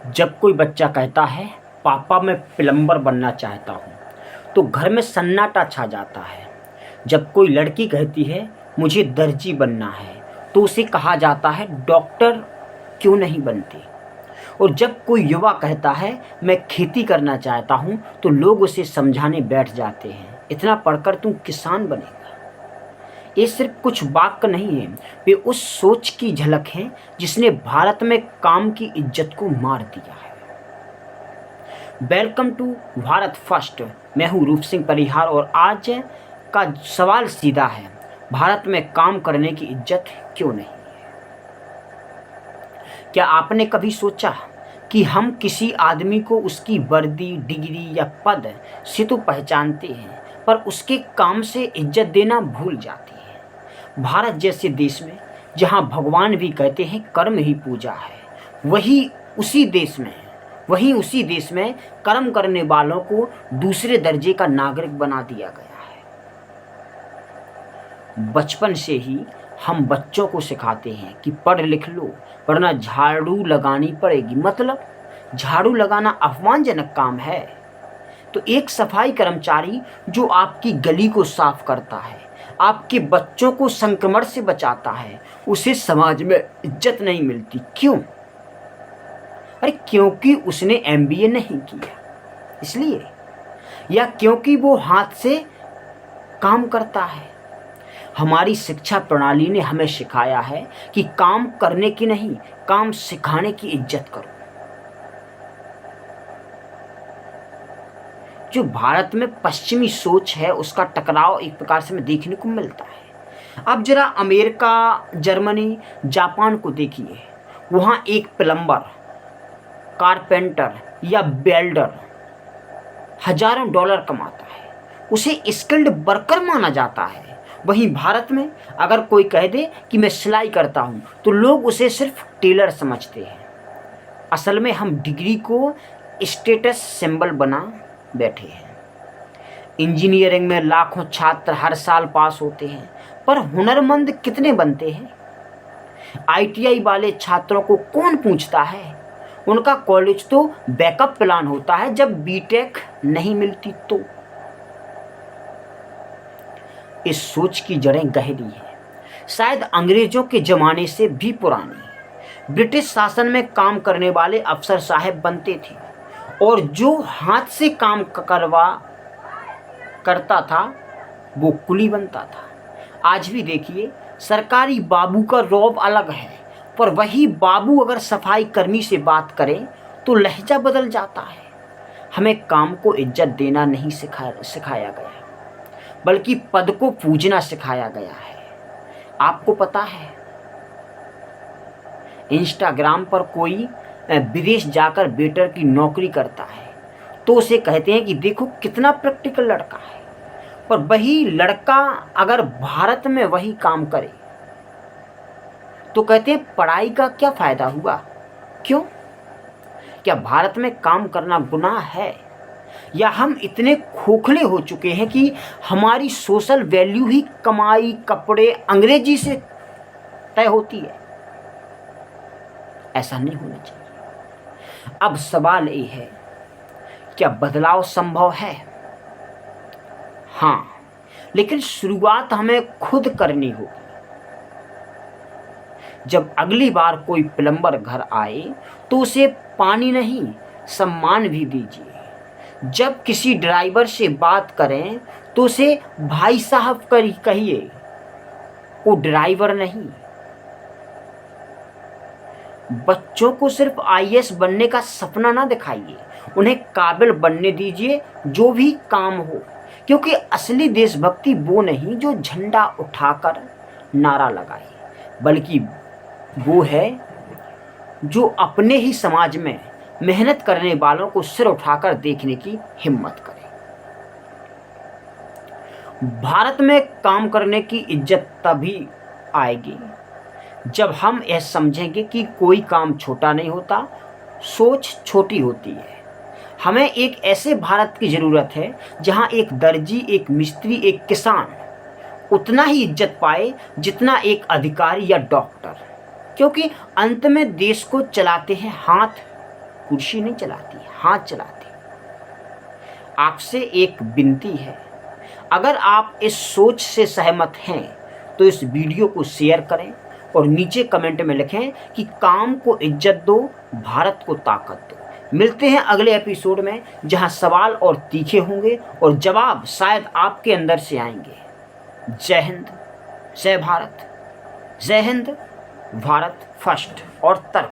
जब कोई बच्चा कहता है पापा मैं प्लम्बर बनना चाहता हूँ तो घर में सन्नाटा छा जाता है। जब कोई लड़की कहती है मुझे दर्जी बनना है तो उसे कहा जाता है डॉक्टर क्यों नहीं बनती। और जब कोई युवा कहता है मैं खेती करना चाहता हूँ तो लोग उसे समझाने बैठ जाते हैं इतना पढ़कर तू किसान बनेगा। ये सिर्फ कुछ वाक्य नहीं है, वे उस सोच की झलक है जिसने भारत में काम की इज्जत को मार दिया है। Welcome to Bharat first. मैं हूँ रूप सिंह परिहार और आज का सवाल सीधा है, भारत में काम करने की इज्जत क्यों नहीं है। क्या आपने कभी सोचा कि हम किसी आदमी को उसकी वर्दी, डिग्री या पद से तो पहचानते हैं पर उसके काम से इज्जत देना भूल जाते हैं। भारत जैसे देश में जहाँ भगवान भी कहते हैं कर्म ही पूजा है, वहीं उसी देश में कर्म करने वालों को दूसरे दर्जे का नागरिक बना दिया गया है। बचपन से ही हम बच्चों को सिखाते हैं कि पढ़ लिख लो वरना झाड़ू लगानी पड़ेगी। मतलब झाड़ू लगाना अपमानजनक काम है तो एक सफाई कर्मचारी जो आपकी गली को साफ करता है, आपके बच्चों को संक्रमण से बचाता है, उसे समाज में इज्जत नहीं मिलती। क्यों? अरे क्योंकि उसने एमबीए नहीं किया इसलिए, या क्योंकि वो हाथ से काम करता है। हमारी शिक्षा प्रणाली ने हमें सिखाया है कि काम करने की नहीं, काम सिखाने की इज्जत करो। जो भारत में पश्चिमी सोच है उसका टकराव एक प्रकार से हमें देखने को मिलता है। अब जरा अमेरिका, जर्मनी, जापान को देखिए। वहाँ एक प्लम्बर, कारपेंटर या वेल्डर हजारों डॉलर कमाता है, उसे स्किल्ड वर्कर माना जाता है। वहीं भारत में अगर कोई कह दे कि मैं सिलाई करता हूँ तो लोग उसे सिर्फ टेलर समझते हैं। असल में हम डिग्री को स्टेटस सिंबल बना बैठे हैं। इंजीनियरिंग में लाखों छात्र हर साल पास होते हैं पर हुनरमंद कितने बनते हैं? आईटीआई वाले छात्रों को कौन पूछता है? उनका कॉलेज तो बैकअप प्लान होता है जब बीटेक नहीं मिलती तो। इस सोच की जड़ें गहरी है, शायद अंग्रेजों के जमाने से भी पुरानी। ब्रिटिश शासन में काम करने वाले अफसर साहब बनते थे और जो हाथ से काम करता था वो कुली बनता था। आज भी देखिए, सरकारी बाबू का रौब अलग है पर वही बाबू अगर सफाई कर्मी से बात करें तो लहजा बदल जाता है। हमें काम को इज्जत देना नहीं सिखाया गया बल्कि पद को पूजना सिखाया गया है। आपको पता है, इंस्टाग्राम पर कोई विदेश जाकर वेटर की नौकरी करता है तो उसे कहते हैं कि देखो कितना प्रैक्टिकल लड़का है, पर वही लड़का अगर भारत में वही काम करे तो कहते हैं पढ़ाई का क्या फायदा हुआ। क्यों? क्या भारत में काम करना गुनाह है, या हम इतने खोखले हो चुके हैं कि हमारी सोशल वैल्यू ही कमाई, कपड़े, अंग्रेजी से तय होती है? ऐसा नहीं होना चाहिए। अब सवाल ये है, क्या बदलाव संभव है? हाँ, लेकिन शुरुआत हमें खुद करनी होगी। जब अगली बार कोई प्लम्बर घर आए तो उसे पानी नहीं, सम्मान भी दीजिए। जब किसी ड्राइवर से बात करें तो उसे भाई साहब कहिए, वो ड्राइवर नहीं। बच्चों को सिर्फ आईएएस बनने का सपना ना दिखाइए, उन्हें काबिल बनने दीजिए जो भी काम हो। क्योंकि असली देशभक्ति वो नहीं जो झंडा उठाकर नारा लगाए, बल्कि वो है जो अपने ही समाज में मेहनत करने वालों को सिर उठाकर देखने की हिम्मत करे। भारत में काम करने की इज्जत तभी आएगी जब हम यह समझेंगे कि कोई काम छोटा नहीं होता, सोच छोटी होती है। हमें एक ऐसे भारत की ज़रूरत है जहां एक दर्जी, एक मिस्त्री, एक किसान उतना ही इज्जत पाए जितना एक अधिकारी या डॉक्टर, क्योंकि अंत में देश को चलाते हैं हाथ, कुर्सी नहीं चलाती, हाथ चलाते। आपसे एक विनती है, अगर आप इस सोच से सहमत हैं तो इस वीडियो को शेयर करें और नीचे कमेंट में लिखें कि काम को इज्जत दो, भारत को ताकत दो। मिलते हैं अगले एपिसोड में, जहां सवाल और तीखे होंगे और जवाब शायद आपके अंदर से आएंगे। जय हिंद, जय भारत, जय हिंद, भारत फर्स्ट और तर्क।